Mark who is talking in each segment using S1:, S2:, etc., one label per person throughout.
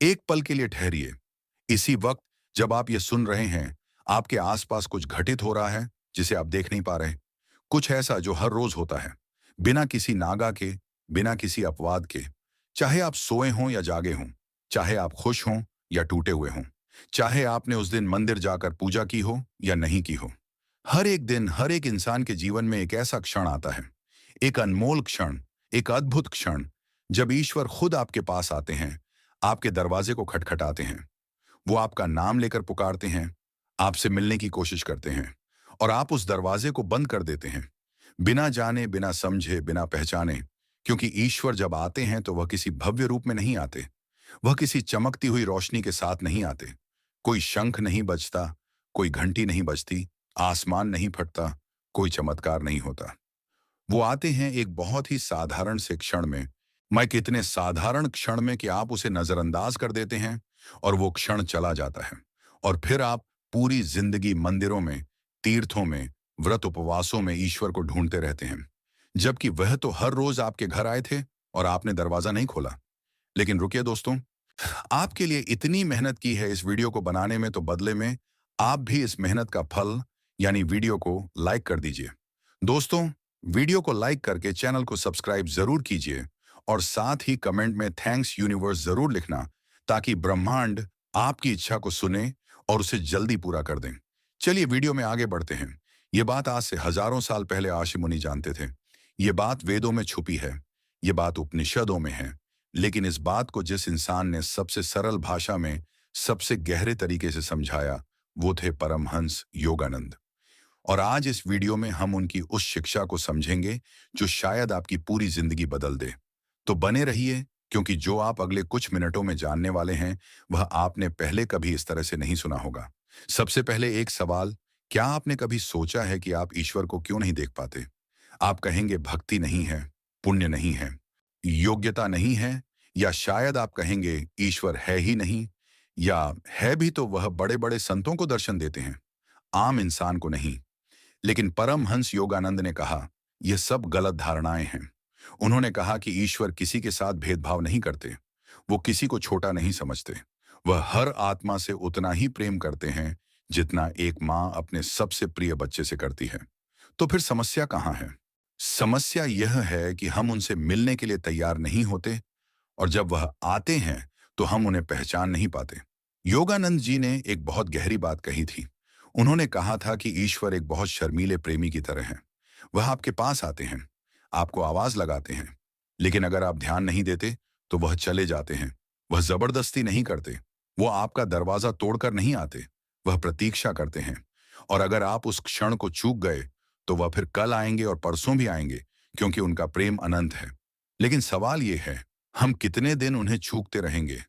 S1: एक पल के लिए ठहरिए। इसी वक्त जब आप ये सुन रहे हैं, आपके आसपास कुछ घटित हो रहा है जिसे आप देख नहीं पा रहे। कुछ ऐसा जो हर रोज होता है, बिना किसी नागा के, बिना किसी अपवाद के। चाहे आप सोए हों या जागे हों, चाहे आप खुश हों या टूटे हुए हों, चाहे आपने उस दिन मंदिर जाकर पूजा की हो या नहीं की हो। हर एक दिन, हर एक इंसान के जीवन में एक ऐसा क्षण आता है, एक अनमोल क्षण, एक अद्भुत क्षण, जब ईश्वर खुद आपके पास आते हैं, आपके दरवाजे को खटखटाते हैं। वो आपका नाम लेकर पुकारते हैं, आपसे मिलने की कोशिश करते हैं, और आप उस दरवाजे को बंद कर देते हैं, बिना जाने, बिना समझे, बिना पहचाने। क्योंकि ईश्वर जब आते हैं तो वह किसी भव्य रूप में नहीं आते, वह किसी चमकती हुई रोशनी के साथ नहीं आते। कोई शंख नहीं बजता, कोई घंटी नहीं बजती, आसमान नहीं फटता, कोई चमत्कार नहीं होता। वो आते हैं एक बहुत ही साधारण से क्षण में, मैं कितने साधारण क्षण में कि आप उसे नजरअंदाज कर देते हैं और वो क्षण चला जाता है। और फिर आप पूरी जिंदगी मंदिरों में, तीर्थों में, व्रत उपवासों में ईश्वर को ढूंढते रहते हैं, जबकि वह तो हर रोज आपके घर आए थे और आपने दरवाजा नहीं खोला। लेकिन रुकिए दोस्तों, आपके लिए इतनी मेहनत की है इस वीडियो को बनाने में, तो बदले में आप भी इस मेहनत का फल यानी वीडियो को लाइक कर दीजिए। दोस्तों, वीडियो को लाइक करके चैनल को सब्सक्राइब जरूर कीजिए, और साथ ही कमेंट में थैंक्स यूनिवर्स जरूर लिखना, ताकि ब्रह्मांड आपकी इच्छा को सुने और उसे जल्दी पूरा कर दें। चलिए वीडियो में आगे बढ़ते हैं। ये बात आज से हजारों साल पहले ऋषि मुनि जानते थे। ये बात वेदों में छुपी है, ये बात उपनिषदों में है। लेकिन इस बात को जिस इंसान ने सबसे सरल भाषा में, सबसे गहरे तरीके से समझाया, वो थे परमहंस योगानंद। और आज इस वीडियो में हम उनकी उस शिक्षा को समझेंगे जो शायद आपकी पूरी जिंदगी बदल दे। तो बने रहिए, क्योंकि जो आप अगले कुछ मिनटों में जानने वाले हैं, वह आपने पहले कभी इस तरह से नहीं सुना होगा। सबसे पहले एक सवाल, क्या आपने कभी सोचा है कि आप ईश्वर को क्यों नहीं देख पाते? आप कहेंगे भक्ति नहीं है, पुण्य नहीं है, योग्यता नहीं है, या शायद आप कहेंगे ईश्वर है ही नहीं, या है भी तो वह बड़े बड़े संतों को दर्शन देते हैं, आम इंसान को नहीं। लेकिन परमहंस योगानंद ने कहा, यह सब गलत धारणाएं हैं। उन्होंने कहा कि ईश्वर किसी के साथ भेदभाव नहीं करते, वो किसी को छोटा नहीं समझते, वह हर आत्मा से उतना ही प्रेम करते हैं जितना एक माँ अपने सबसे प्रिय बच्चे से करती है। तो फिर समस्या कहाँ है? समस्या यह है कि हम उनसे मिलने के लिए तैयार नहीं होते, और जब वह आते हैं तो हम उन्हें पहचान नहीं पाते। योगानंद जी ने एक बहुत गहरी बात कही थी। उन्होंने कहा था कि ईश्वर एक बहुत शर्मीले प्रेमी की तरह है। वह आपके पास आते हैं, आपको आवाज लगाते हैं, लेकिन अगर आप ध्यान नहीं देते तो वह चले जाते हैं। वह जबरदस्ती नहीं करते, वो आपका दरवाजा तोड़कर नहीं आते, वह प्रतीक्षा करते हैं। और अगर आप उस क्षण को चूक गए तो वह फिर कल आएंगे और परसों भी आएंगे, क्योंकि उनका प्रेम अनंत है। लेकिन सवाल यह है, हम कितने दिन उन्हें चूकते रहेंगे?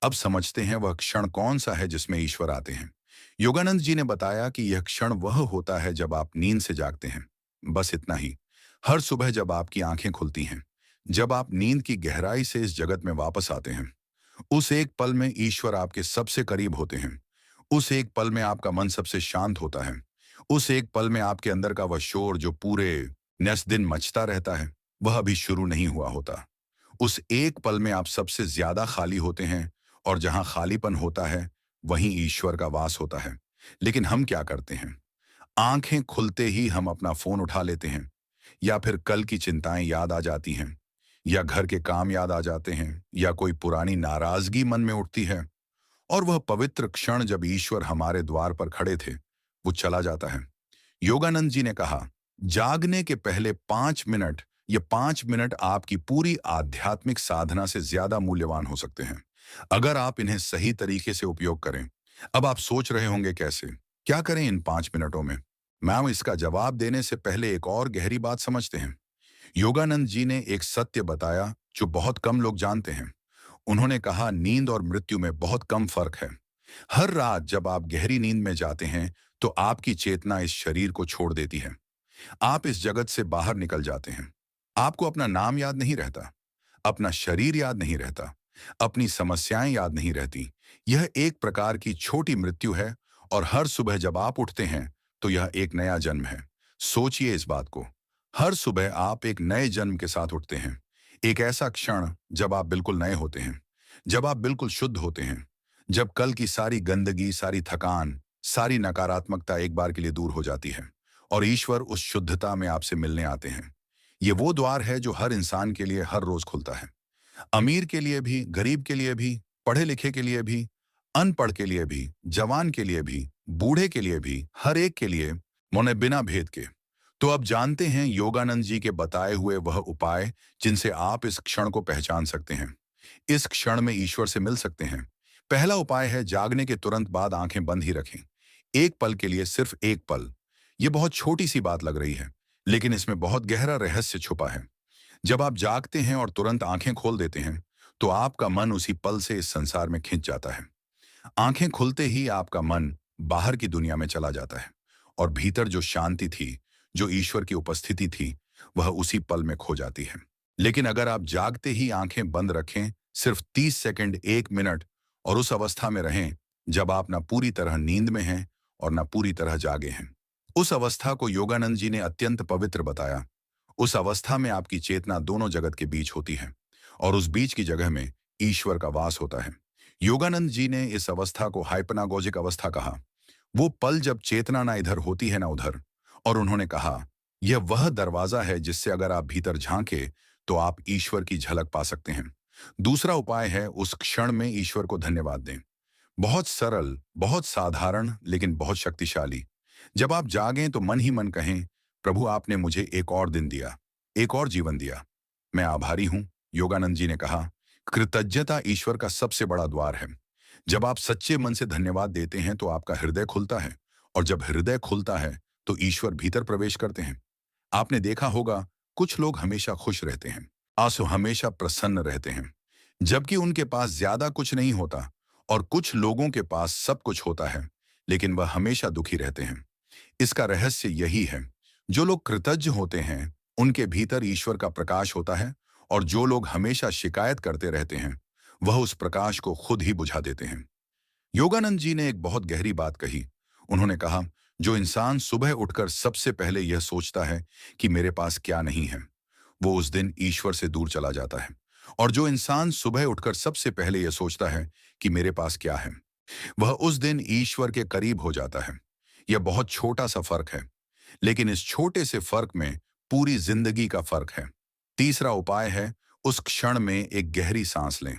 S1: अब समझते हैं वह क्षण कौन सा है जिसमें ईश्वर आते हैं। योगानंद जी ने बताया कि यह क्षण वह होता है जब आप नींद से जागते हैं। बस इतना ही। हर सुबह जब आपकी आंखें खुलती हैं, जब आप नींद की गहराई से इस जगत में वापस आते हैं, उस एक पल में ईश्वर आपके सबसे करीब होते हैं। उस एक पल में आपका मन सबसे शांत होता है। उस एक पल में आपके अंदर का वह शोर जो पूरे नस दिन मचता रहता है, वह अभी शुरू नहीं हुआ होता। उस एक पल में आप सबसे ज्यादा खाली होते हैं, और जहां खालीपन होता है, वहीं ईश्वर का वास होता है। लेकिन हम क्या करते हैं? आंखें खुलते ही हम अपना फोन उठा लेते हैं, या फिर कल की चिंताएं याद आ जाती हैं, या घर के काम याद आ जाते हैं, या कोई पुरानी नाराजगी मन में उठती है, और वह पवित्र क्षण जब ईश्वर हमारे द्वार पर खड़े थे, वो चला जाता है। योगानंद जी ने कहा, जागने के पहले 5 मिनट, ये 5 मिनट आपकी पूरी आध्यात्मिक साधना से ज्यादा मूल्यवान हो सकते हैं, अगर आप इन्हें सही तरीके से उपयोग करें। अब आप सोच रहे होंगे कैसे, क्या करें इन 5 मिनटों में? मैम, इसका जवाब देने से पहले एक और गहरी बात समझते हैं। योगानंद जी ने एक सत्य बताया जो बहुत कम लोग जानते हैं। उन्होंने कहा, नींद और मृत्यु में बहुत कम फर्क है। हर रात जब आप गहरी नींद में जाते हैं तो आपकी चेतना इस शरीर को छोड़ देती है। आप इस जगत से बाहर निकल जाते हैं। आपको अपना नाम याद नहीं रहता, अपना शरीर याद नहीं रहता, अपनी समस्याएं याद नहीं रहती। यह एक प्रकार की छोटी मृत्यु है, और हर सुबह जब आप उठते हैं तो यह एक नया जन्म है। सोचिए इस बात को। हर सुबह आप एक नए जन्म के साथ उठते हैं, एक ऐसा क्षण जब आप बिल्कुल नए होते हैं, जब आप बिल्कुल शुद्ध होते हैं, जब कल की सारी गंदगी, सारी थकान, सारी नकारात्मकता एक बार के लिए दूर हो जाती है और ईश्वर उस शुद्धता में आपसे मिलने आते हैं। ये वो द्वार है जो हर इंसान के लिए हर रोज खुलता है। अमीर के लिए भी, गरीब के लिए भी, पढ़े लिखे के लिए भी, अनपढ़ के लिए भी, जवान के लिए भी, बूढ़े के लिए भी, हर एक के लिए, मोने बिना भेद के। तो अब जानते हैं योगानंद जी के बताए हुए वह उपाय जिनसे आप इस क्षण को पहचान सकते हैं, इस क्षण में ईश्वर से मिल सकते हैं। पहला उपाय है जागने के तुरंत बाद आंखें बंद ही रखें। एक पल के लिए, सिर्फ एक पल। यह बहुत छोटी सी बात लग रही है, लेकिन इसमें बहुत गहरा रहस्य छुपा है। जब आप जागते हैं और तुरंत आंखें खोल देते हैं, तो आपका मन उसी पल से इस संसार में खिंच जाता है। आंखें खुलते ही आपका मन बाहर की दुनिया में चला जाता है और भीतर जो शांति थी, जो ईश्वर की उपस्थिति थी, वह उसी पल में खो जाती है। लेकिन अगर आप जागते ही आंखें बंद रखें, सिर्फ 30 सेकंड, 1 मिनट, और उस अवस्था में रहें जब आप ना पूरी तरह नींद में हैं और ना पूरी तरह जागे हैं, उस अवस्था को योगानंद जी ने अत्यंत पवित्र बताया। उस अवस्था में आपकी चेतना दोनों जगत के बीच होती है और उस बीच की जगह में ईश्वर का वास होता है। योगानंद जी ने इस अवस्था को हाइपनागोजिक अवस्था कहा। वो पल जब चेतना ना इधर होती है ना उधर। और उन्होंने कहा, यह वह दरवाजा है जिससे अगर आप भीतर झांके तो आप ईश्वर की झलक पा सकते हैं। दूसरा उपाय है उस क्षण में ईश्वर को धन्यवाद दें। बहुत सरल, बहुत साधारण, लेकिन बहुत शक्तिशाली। जब आप जागें तो मन ही मन कहें, प्रभु आपने मुझे एक और दिन दिया, एक और जीवन दिया। मैं आभारी हूं। योगानंद जी ने कहा, कृतज्ञता ईश्वर का सबसे बड़ा द्वार है। जब आप सच्चे मन से धन्यवाद देते हैं तो आपका हृदय खुलता है और जब हृदय खुलता है तो ईश्वर भीतर प्रवेश करते हैं। आपने देखा होगा, कुछ लोग हमेशा खुश रहते हैं, आंसू हमेशा प्रसन्न रहते हैं, जबकि उनके पास ज्यादा कुछ नहीं होता। और कुछ लोगों के पास सब कुछ होता है, लेकिन वह हमेशा दुखी रहते हैं। इसका रहस्य यही है, जो लोग कृतज्ञ होते हैं उनके भीतर ईश्वर का प्रकाश होता है और जो लोग हमेशा शिकायत करते रहते हैं वह उस प्रकाश को खुद ही बुझा देते हैं। योगानंद जी ने एक बहुत गहरी बात कही। उन्होंने कहा, जो इंसान सुबह उठकर सबसे पहले यह सोचता है कि मेरे पास क्या नहीं है, वो उस दिन ईश्वर से दूर चला जाता है। और जो इंसान सुबह उठकर सबसे पहले यह सोचता है कि मेरे पास क्या है, वह उस दिन ईश्वर के करीब हो जाता है। यह बहुत छोटा सा फर्क है, लेकिन इस छोटे से फर्क में पूरी जिंदगी का फर्क है। तीसरा उपाय है उस क्षण में एक गहरी सांस लें।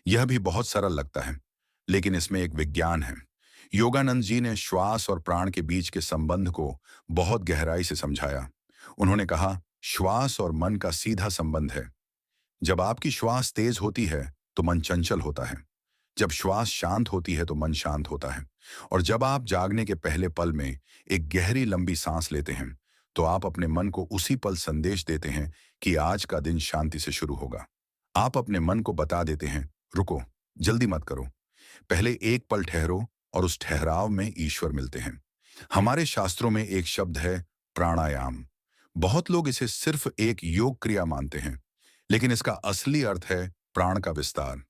S1: यह भी बहुत सरल लगता है, लेकिन इसमें एक विज्ञान है। योगानंद जी ने श्वास और प्राण के बीच के संबंध को बहुत गहराई से समझाया। उन्होंने कहा, श्वास और मन का सीधा संबंध है। जब आपकी श्वास तेज होती है तो मन चंचल होता है, जब श्वास शांत होती है तो मन शांत होता है। और जब आप जागने के पहले पल में एक गहरी लंबी सांस लेते हैं तो आप अपने मन को उसी पल संदेश देते हैं कि आज का दिन शांति से शुरू होगा। आप अपने मन को बता देते हैं, रुको, जल्दी मत करो, पहले एक पल ठहरो, और उस ठहराव में ईश्वर मिलते हैं। हमारे शास्त्रों में एक शब्द है, प्राणायाम। बहुत लोग इसे सिर्फ एक योग क्रिया मानते हैं, लेकिन इसका असली अर्थ है प्राण का विस्तार,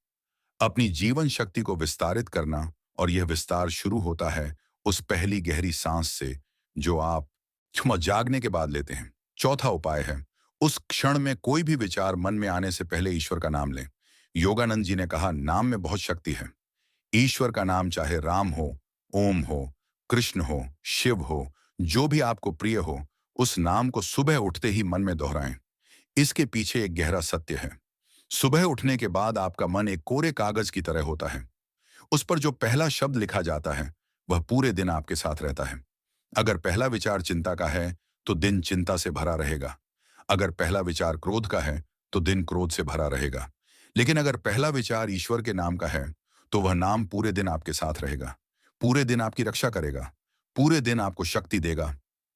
S1: अपनी जीवन शक्ति को विस्तारित करना। और यह विस्तार शुरू होता है उस पहली गहरी सांस से जो आप जागने के बाद लेते हैं। चौथा उपाय है, उस क्षण में कोई भी विचार मन में आने से पहले ईश्वर का नाम लें। योगानंद जी ने कहा, नाम में बहुत शक्ति है। ईश्वर का नाम चाहे राम हो, ओम हो, कृष्ण हो, शिव हो, जो भी आपको प्रिय हो, उस नाम को सुबह उठते ही मन में दोहराएं। इसके पीछे एक गहरा सत्य है। सुबह उठने के बाद आपका मन एक कोरे कागज की तरह होता है। उस पर जो पहला शब्द लिखा जाता है वह पूरे दिन आपके साथ रहता है। अगर पहला विचार चिंता का है तो दिन चिंता से भरा रहेगा। अगर पहला विचार क्रोध का है तो दिन क्रोध से भरा रहेगा। लेकिन अगर पहला विचार ईश्वर के नाम का है तो वह नाम पूरे दिन आपके साथ रहेगा, पूरे दिन आपकी रक्षा करेगा, पूरे दिन आपको शक्ति देगा।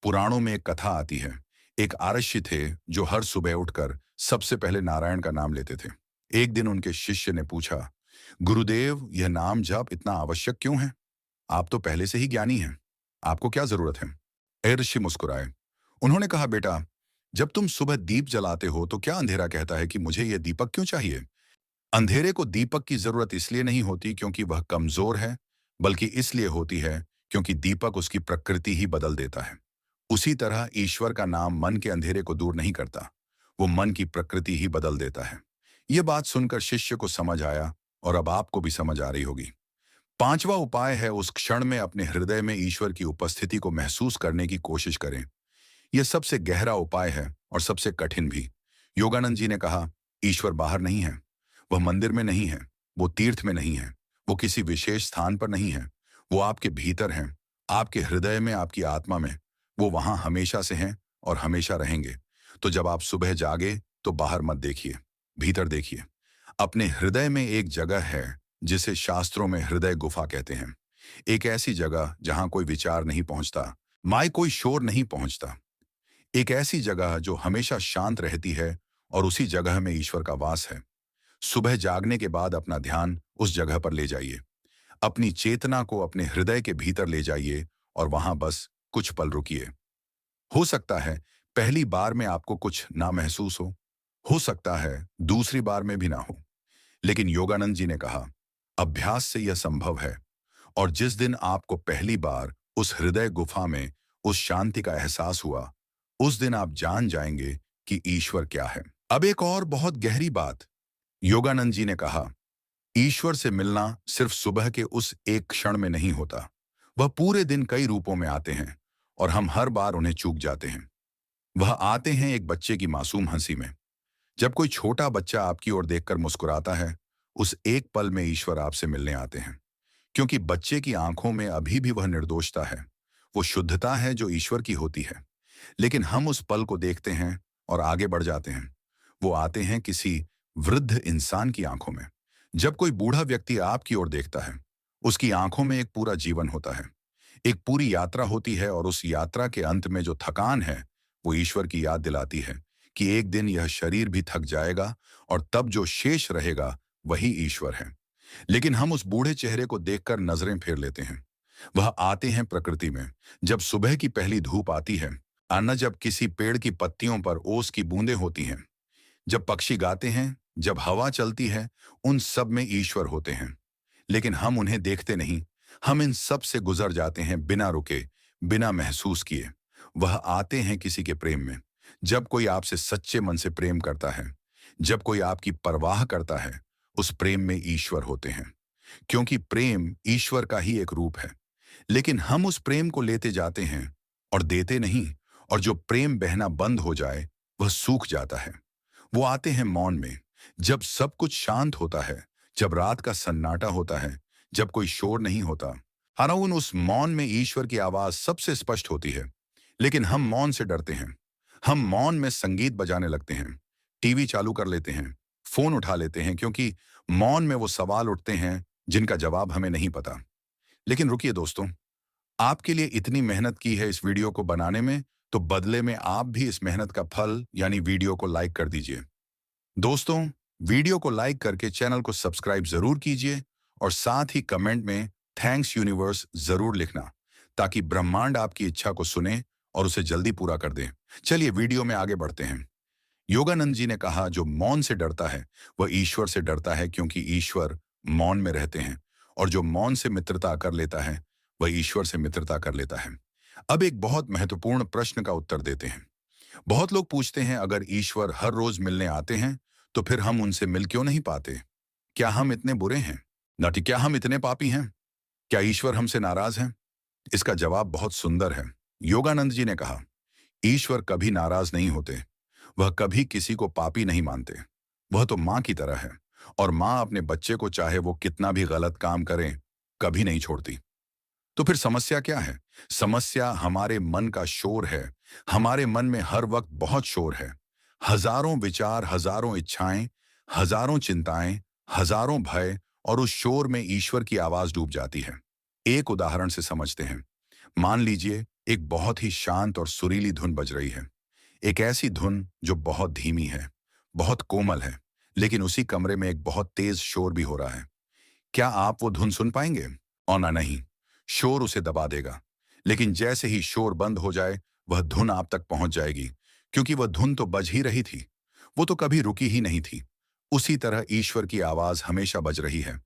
S1: पुराणों में एक कथा आती है, एक आरष्य थे जो हर सुबह उठकर सबसे पहले नारायण का नाम लेते थे। एक दिन उनके शिष्य ने पूछा, गुरुदेव, यह नाम जप इतना आवश्यक क्यों है? आप तो पहले से ही ज्ञानी हैं, आपको क्या जरूरत है? ए ऋषि मुस्कुराए। उन्होंने कहा, बेटा, जब तुम सुबह दीप जलाते हो तो क्या अंधेरा कहता है कि मुझे यह दीपक क्यों चाहिए? अंधेरे को दीपक की जरूरत इसलिए नहीं होती क्योंकि वह कमजोर है, बल्कि इसलिए होती है क्योंकि दीपक उसकी प्रकृति ही बदल देता है। उसी तरह ईश्वर का नाम मन के अंधेरे को दूर नहीं करता, वो मन की प्रकृति ही बदल देता है। यह बात सुनकर शिष्य को समझ आया और अब आपको भी समझ आ रही होगी। पांचवा उपाय है उस क्षण में अपने हृदय में ईश्वर की उपस्थिति को महसूस करने की कोशिश करें। यह सबसे गहरा उपाय है और सबसे कठिन भी। योगानंद जी ने कहा, ईश्वर बाहर नहीं है, वह मंदिर में नहीं है, वो तीर्थ में नहीं है, वो किसी विशेष स्थान पर नहीं है, वो आपके भीतर हैं, आपके हृदय में, आपकी आत्मा में। वो वहां हमेशा से हैं और हमेशा रहेंगे। तो जब आप सुबह जागे तो बाहर मत देखिए, भीतर देखिए। अपने हृदय में एक जगह है जिसे शास्त्रों में हृदय गुफा कहते हैं। एक ऐसी जगह जहां कोई विचार नहीं पहुंचता, माय कोई शोर नहीं पहुंचता। एक ऐसी जगह जो हमेशा शांत रहती है और उसी जगह में ईश्वर का वास है। सुबह जागने के बाद अपना ध्यान उस जगह पर ले जाइए। अपनी चेतना को अपने हृदय के भीतर ले जाइए और वहां बस कुछ पल रुकिए। हो सकता है पहली बार में आपको कुछ ना महसूस हो सकता है दूसरी बार में भी ना हो। लेकिन योगानंद जी ने कहा, अभ्यास से यह संभव है। और जिस दिन आपको पहली बार उस हृदय गुफा में उस शांति का एहसास हुआ, उस दिन आप जान जाएंगे कि ईश्वर क्या है। अब एक और बहुत गहरी बात, योगानंद जी ने कहा, ईश्वर से मिलना सिर्फ सुबह के उस एक क्षण में नहीं होता। वह पूरे दिन कई रूपों में आते हैं और हम हर बार उन्हें चूक जाते हैं। वह आते हैं एक बच्चे की मासूम हंसी में। जब कोई छोटा बच्चा आपकी ओर देखकर मुस्कुराता है, उस एक पल में ईश्वर आपसे मिलने आते हैं। क्योंकि बच्चे की आंखों में अभी भी वह निर्दोषता है, वो शुद्धता है जो ईश्वर की होती है। लेकिन हम उस पल को देखते हैं और आगे बढ़ जाते हैं। वो आते हैं किसी वृद्ध इंसान की आंखों में। जब कोई बूढ़ा व्यक्ति आपकी ओर देखता है, उसकी आंखों में एक पूरा जीवन होता है, एक पूरी यात्रा होती है, और उस यात्रा के अंत में जो थकान है, वो ईश्वर की याद दिलाती है कि एक दिन यह शरीर भी थक जाएगा और तब जो शेष रहेगा वही ईश्वर है। लेकिन हम उस बूढ़े चेहरे को देखकर नजरें फेर लेते हैं। वह आते हैं प्रकृति में, जब सुबह की पहली धूप आती है, अन्ना जब किसी पेड़ की पत्तियों पर ओस की बूंदें होती हैं, जब पक्षी गाते हैं, जब हवा चलती है, उन सब में ईश्वर होते हैं। लेकिन हम उन्हें देखते नहीं, हम इन सब से गुजर जाते हैं बिना रुके, बिना महसूस किए। वह आते हैं किसी के प्रेम में, जब कोई आपसे सच्चे मन से प्रेम करता है, जब कोई आपकी परवाह करता है, उस प्रेम में ईश्वर होते हैं। क्योंकि प्रेम ईश्वर का ही एक रूप है। लेकिन हम उस प्रेम को लेते जाते हैं और देते नहीं, और जो प्रेम बहना बंद हो जाए वह सूख जाता है। वो आते हैं मौन में, जब सब कुछ शांत होता है, जब रात का सन्नाटा होता है, जब कोई शोर नहीं होता। हालांकि उस मौन में ईश्वर की आवाज सबसे स्पष्ट होती है। लेकिन हम मौन से डरते हैं। हम मौन में संगीत बजाने लगते हैं, टीवी चालू कर लेते हैं, फोन उठा लेते हैं, क्योंकि मौन में वो सवाल उठते हैं जिनका जवाब हमें नहीं पता। लेकिन रुकिए दोस्तों, आपके लिए इतनी मेहनत की है इस वीडियो को बनाने में, तो बदले में आप भी इस मेहनत का फल यानी वीडियो को लाइक कर दीजिए। दोस्तों, वीडियो को लाइक करके चैनल को सब्सक्राइब जरूर कीजिए और साथ ही कमेंट में थैंक्स यूनिवर्स जरूर लिखना, ताकि ब्रह्मांड आपकी इच्छा को सुने और उसे जल्दी पूरा कर दे। चलिए वीडियो में आगे बढ़ते हैं। योगानंद जी ने कहा, जो मौन से डरता है वह ईश्वर से डरता है, क्योंकि ईश्वर मौन में रहते हैं, और जो मौन से मित्रता कर लेता है वह ईश्वर से मित्रता कर लेता है। अब एक बहुत महत्वपूर्ण प्रश्न का उत्तर देते हैं। बहुत लोग पूछते हैं, अगर ईश्वर हर रोज मिलने आते हैं तो फिर हम उनसे मिल क्यों नहीं पाते? क्या हम इतने बुरे हैं? ना, क्या हम इतने पापी हैं? क्या ईश्वर हमसे नाराज हैं? इसका जवाब बहुत सुंदर है। योगानंद जी ने कहा, ईश्वर कभी नाराज नहीं होते, वह कभी किसी को पापी नहीं मानते। वह तो माँ की तरह है, और माँ अपने बच्चे को चाहे वो कितना भी गलत काम करे कभी नहीं छोड़ती। तो फिर समस्या क्या है? समस्या हमारे मन का शोर है। हमारे मन में हर वक्त बहुत शोर है। हजारों विचार, हजारों इच्छाएं, हजारों चिंताएं, हजारों भय, और उस शोर में ईश्वर की आवाज डूब जाती है। एक उदाहरण से समझते हैं। मान लीजिए एक बहुत ही शांत और सुरीली धुन बज रही है। एक ऐसी धुन जो बहुत धीमी है, बहुत कोमल है, लेकिन उसी कमरे में एक बहुत तेज शोर भी हो रहा है। क्या आप वो धुन सुन पाएंगे? और ना, नहीं, शोर उसे दबा देगा। लेकिन जैसे ही शोर बंद हो जाए, वह धुन आप तक पहुंच जाएगी, क्योंकि वह धुन तो बज ही रही थी, वो तो कभी रुकी ही नहीं थी। उसी तरह ईश्वर की आवाज हमेशा बज रही है,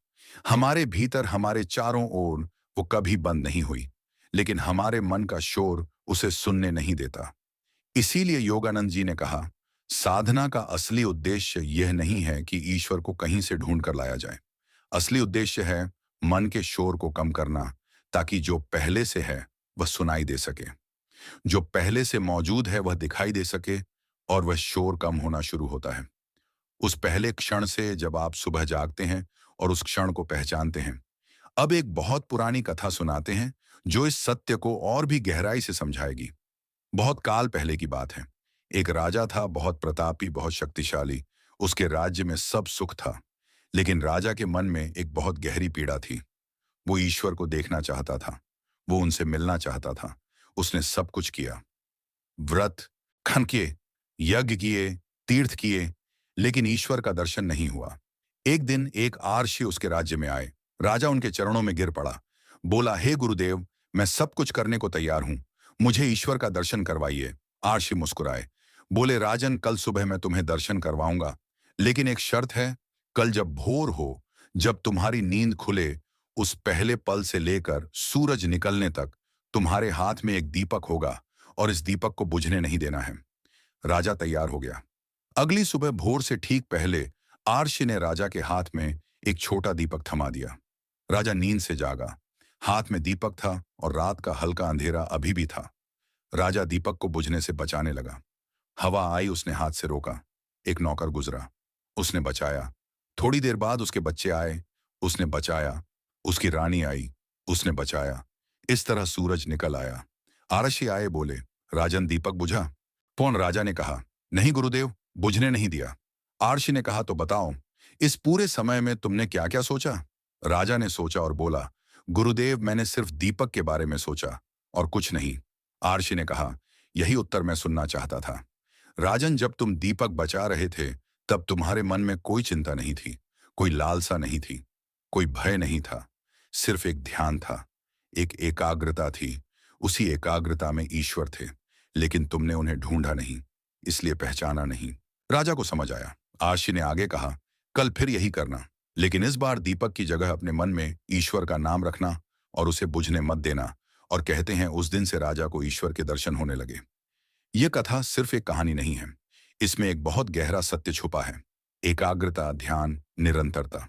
S1: हमारे भीतर, हमारे चारों ओर। वो कभी बंद नहीं हुई, लेकिन हमारे मन का शोर उसे सुनने नहीं देता। इसीलिए योगानंद जी ने कहा, साधना का असली उद्देश्य यह नहीं है कि ईश्वर को कहीं से ढूंढ कर लाया जाए। असली उद्देश्य है मन के शोर को कम करना, ताकि जो पहले से है वह सुनाई दे सके, जो पहले से मौजूद है वह दिखाई दे सके, और वह शोर कम होना शुरू होता है उस पहले क्षण से जब आप सुबह जागते हैं और उस क्षण को पहचानते हैं। अब एक बहुत पुरानी कथा सुनाते हैं जो इस सत्य को और भी गहराई से समझाएगी। बहुत काल पहले की बात है। एक राजा था, बहुत प्रतापी, बहुत शक्तिशाली। उसके राज्य में सब सुख था, लेकिन राजा के मन में एक बहुत गहरी पीड़ा थी। वो ईश्वर को देखना चाहता था, वो उनसे मिलना चाहता था। उसने सब कुछ किया, व्रत खन किए, यज्ञ किए, तीर्थ किए, लेकिन ईश्वर का दर्शन नहीं हुआ। एक दिन एक आर्षि उसके राज्य में आए। राजा उनके चरणों में गिर पड़ा, बोला, हे गुरुदेव, मैं सब कुछ करने को तैयार हूं, मुझे ईश्वर का दर्शन करवाइए। आर्षि मुस्कुराए, बोले, राजन, कल सुबह मैं तुम्हें दर्शन करवाऊंगा, लेकिन एक शर्त है। कल जब भोर हो, जब तुम्हारी नींद खुले, उस पहले पल से लेकर सूरज निकलने तक तुम्हारे हाथ में एक दीपक होगा, और इस दीपक को बुझने नहीं देना है। राजा तैयार हो गया। अगली सुबह भोर से ठीक पहले आर्षि ने राजा के हाथ में एक छोटा दीपक थमा दिया। राजा नींद से जागा, हाथ में दीपक था और रात का हल्का अंधेरा अभी भी था। राजा दीपक को बुझने से बचाने लगा। हवा आई, उसने हाथ से रोका। एक नौकर गुजरा, उसने बचाया। थोड़ी देर बाद उसके बच्चे आए, उसने बचाया। उसकी रानी आई, उसने बचाया। इस तरह सूरज निकल आया। आरशी आए, बोले, राजन, दीपक बुझा? पौन राजा ने कहा, नहीं गुरुदेव, बुझने नहीं दिया। आरशी ने कहा, तो बताओ, इस पूरे समय में तुमने क्या क्या सोचा? राजा ने सोचा और बोला, गुरुदेव, मैंने सिर्फ दीपक के बारे में सोचा और कुछ नहीं। आरशी ने कहा, यही उत्तर मैं सुनना चाहता था। राजन, जब तुम दीपक बचा रहे थे, तब तुम्हारे मन में कोई चिंता नहीं थी, कोई लालसा नहीं थी, कोई भय नहीं था। सिर्फ एक ध्यान था, एक एकाग्रता थी। उसी एकाग्रता में ईश्वर थे, लेकिन तुमने उन्हें ढूंढा नहीं, इसलिए पहचाना नहीं। राजा को समझ आया। आशी ने आगे कहा, कल फिर यही करना, लेकिन इस बार दीपक की जगह अपने मन में ईश्वर का नाम रखना और उसे बुझने मत देना। और कहते हैं उस दिन से राजा को ईश्वर के दर्शन होने लगे। यह कथा सिर्फ एक कहानी नहीं है, इसमें एक बहुत गहरा सत्य छुपा है। एकाग्रता, ध्यान, निरंतरता,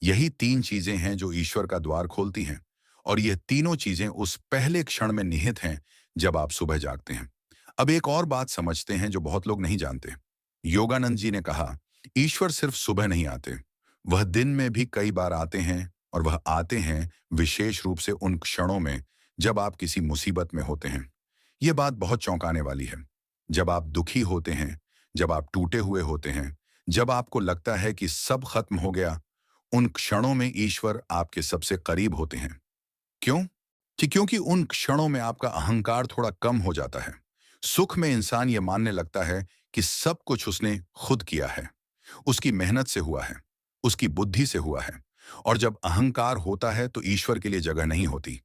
S1: यही तीन चीजें हैं जो ईश्वर का द्वार खोलती हैं। और यह तीनों चीजें उस पहले क्षण में निहित हैं जब आप सुबह जागते हैं। अब एक और बात समझते हैं जो बहुत लोग नहीं जानते। योगानंद जी ने कहा, ईश्वर सिर्फ सुबह नहीं आते, वह दिन में भी कई बार आते हैं, और वह आते हैं विशेष रूप से उन क्षणों में जब आप किसी मुसीबत में होते हैं। यह बात बहुत चौंकाने वाली है। जब आप दुखी होते हैं, जब आप टूटे हुए होते हैं, जब आपको लगता है कि सब खत्म हो गया, उन क्षणों में ईश्वर आपके सबसे करीब होते हैं। क्यों? क्योंकि उन क्षणों में आपका अहंकार थोड़ा कम हो जाता है। सुख में इंसान ये मानने लगता है कि सब कुछ उसने खुद किया है, उसकी मेहनत से हुआ है, उसकी बुद्धि से हुआ है। और जब अहंकार होता है तो ईश्वर के लिए जगह नहीं होती।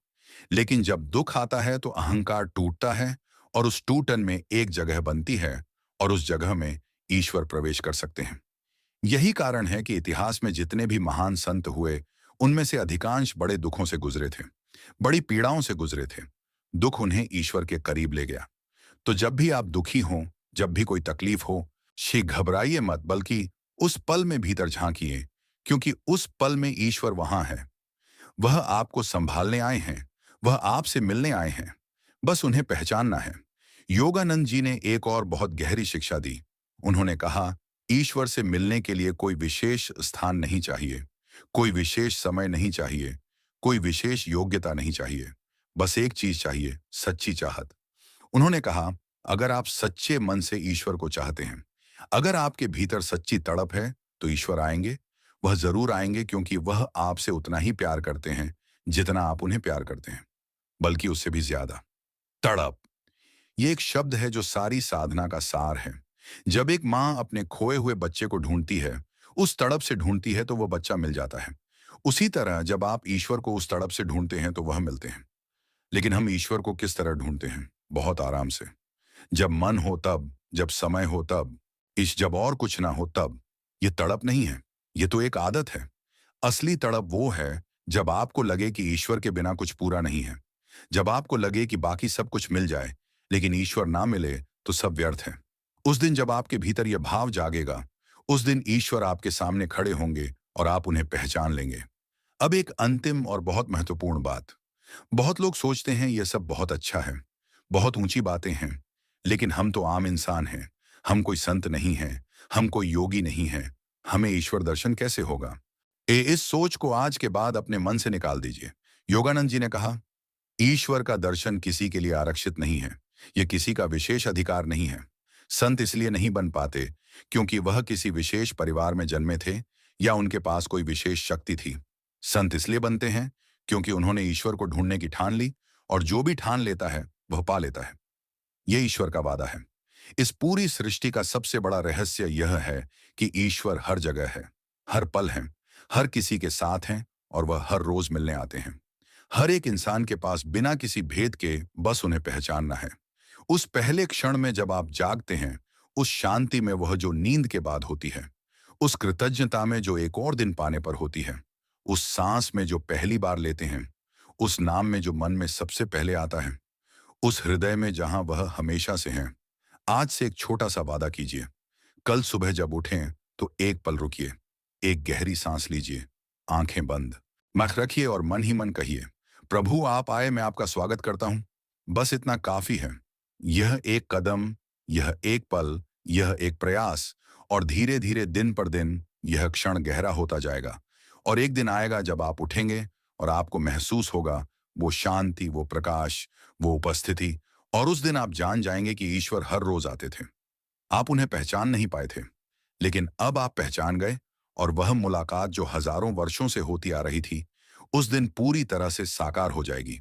S1: लेकिन जब दुख आता है तो अहंकार टूटता है, और उस टूटन में एक जगह बनती है, और उस जगह में ईश्वर प्रवेश कर सकते हैं। यही कारण है कि इतिहास में जितने भी महान संत हुए, उनमें से अधिकांश बड़े दुखों से गुजरे थे, बड़ी पीड़ाओं से गुजरे थे। दुख उन्हें ईश्वर के करीब ले गया। तो जब भी आप दुखी हों, जब भी कोई तकलीफ हो, घबराइए मत, बल्कि उस पल में भीतर झांकिए, क्योंकि उस पल में ईश्वर वहां है। वह आपको संभालने आए हैं, वह आपसे मिलने आए हैं, बस उन्हें पहचानना है। योगानंद जी ने एक और बहुत गहरी शिक्षा दी। उन्होंने कहा, ईश्वर से मिलने के लिए कोई विशेष स्थान नहीं चाहिए, कोई विशेष समय नहीं चाहिए, कोई विशेष योग्यता नहीं चाहिए। बस एक चीज चाहिए, सच्ची चाहत। उन्होंने कहा, अगर आप सच्चे मन से ईश्वर को चाहते हैं, अगर आपके भीतर सच्ची तड़प है, तो ईश्वर आएंगे। वह जरूर आएंगे, क्योंकि वह आपसे उतना ही प्यार करते हैं जितना आप उन्हें प्यार करते हैं, बल्कि उससे भी ज्यादा। तड़प, ये एक शब्द है जो सारी साधना का सार है। जब एक माँ अपने खोए हुए बच्चे को ढूंढती है, उस तड़प से ढूंढती है, तो वह बच्चा मिल जाता है। उसी तरह जब आप ईश्वर को उस तड़प से ढूंढते हैं तो वह मिलते हैं। लेकिन हम ईश्वर को किस तरह ढूंढते हैं? बहुत आराम से। जब मन हो तब, जब समय हो तब, जब और कुछ ना हो तब। ये तड़प नहीं है, ये तो एक आदत है। असली तड़प वो है जब आपको लगे कि ईश्वर के बिना कुछ पूरा नहीं है, जब आपको लगे कि बाकी सब कुछ मिल जाए, लेकिन ईश्वर ना मिले तो सब व्यर्थ है। उस दिन जब आपके भीतर यह भाव जागेगा, उस दिन ईश्वर आपके सामने खड़े होंगे और आप उन्हें पहचान लेंगे। अब एक अंतिम और बहुत महत्वपूर्ण बात। बहुत लोग सोचते हैं यह सब बहुत अच्छा है, बहुत ऊंची बातें हैं, लेकिन हम तो आम इंसान हैं। हम कोई संत नहीं हैं, हम कोई योगी नहीं हैं। हमें ईश्वर दर्शन कैसे होगा? इस सोच को आज के बाद अपने मन से निकाल दीजिए। योगानंद जी ने कहा, ईश्वर का दर्शन किसी के लिए आरक्षित नहीं है। यह किसी का विशेष अधिकार नहीं है। संत इसलिए नहीं बन पाते क्योंकि वह किसी विशेष परिवार में जन्मे थे या उनके पास कोई विशेष शक्ति थी। संत इसलिए बनते हैं क्योंकि उन्होंने ईश्वर को ढूंढने की ठान ली, और जो भी ठान लेता है वह पा लेता है। यह ईश्वर का वादा है। इस पूरी सृष्टि का सबसे बड़ा रहस्य यह है कि ईश्वर हर जगह है, हर पल है, हर किसी के साथ हैं, और वह हर रोज मिलने आते हैं। हर एक इंसान के पास बिना किसी भेद के बस उन्हें पहचानना है। उस पहले क्षण में जब आप जागते हैं, उस शांति में वह जो नींद के बाद होती है, उस कृतज्ञता में जो एक और दिन पाने पर होती है, उस सांस में जो पहली बार लेते हैं, उस नाम में जो मन में सबसे पहले आता है, उस हृदय में जहां वह हमेशा से हैं। आज से एक छोटा सा वादा कीजिए। कल सुबह जब उठें तो एक पल रुकिए, एक गहरी सांस लीजिए, आंखें बंद, मत रखिए और मन ही मन कहिए, प्रभु आप आए, मैं आपका स्वागत करता हूं। बस इतना काफी है। यह एक कदम, यह एक पल, यह एक प्रयास, और धीरे धीरे दिन पर दिन यह क्षण गहरा होता जाएगा। और एक दिन आएगा जब आप उठेंगे और आपको महसूस होगा वो शांति, वो प्रकाश, वो उपस्थिति, और उस दिन आप जान जाएंगे कि ईश्वर हर रोज आते थे। आप उन्हें पहचान नहीं पाए थे, लेकिन अब आप पहचान गए, और वह मुलाकात जो हजारों वर्षों से होती आ रही थी, उस दिन पूरी तरह से साकार हो जाएगी।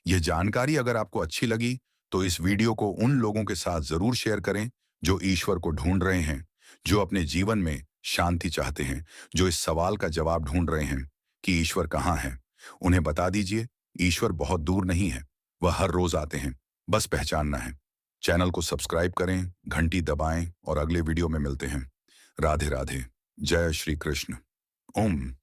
S1: यह जानकारी अगर आपको अच्छी लगी तो इस वीडियो को उन लोगों के साथ जरूर शेयर करें जो ईश्वर को ढूंढ रहे हैं, जो अपने जीवन में शांति चाहते हैं, जो इस सवाल का जवाब ढूंढ रहे हैं कि ईश्वर कहाँ है। उन्हें बता दीजिए, ईश्वर बहुत दूर नहीं है, वह हर रोज आते हैं, बस पहचानना है। चैनल को सब्सक्राइब करें, घंटी दबाएं, और अगले वीडियो में मिलते हैं। राधे राधे। जय श्री कृष्ण। ओम।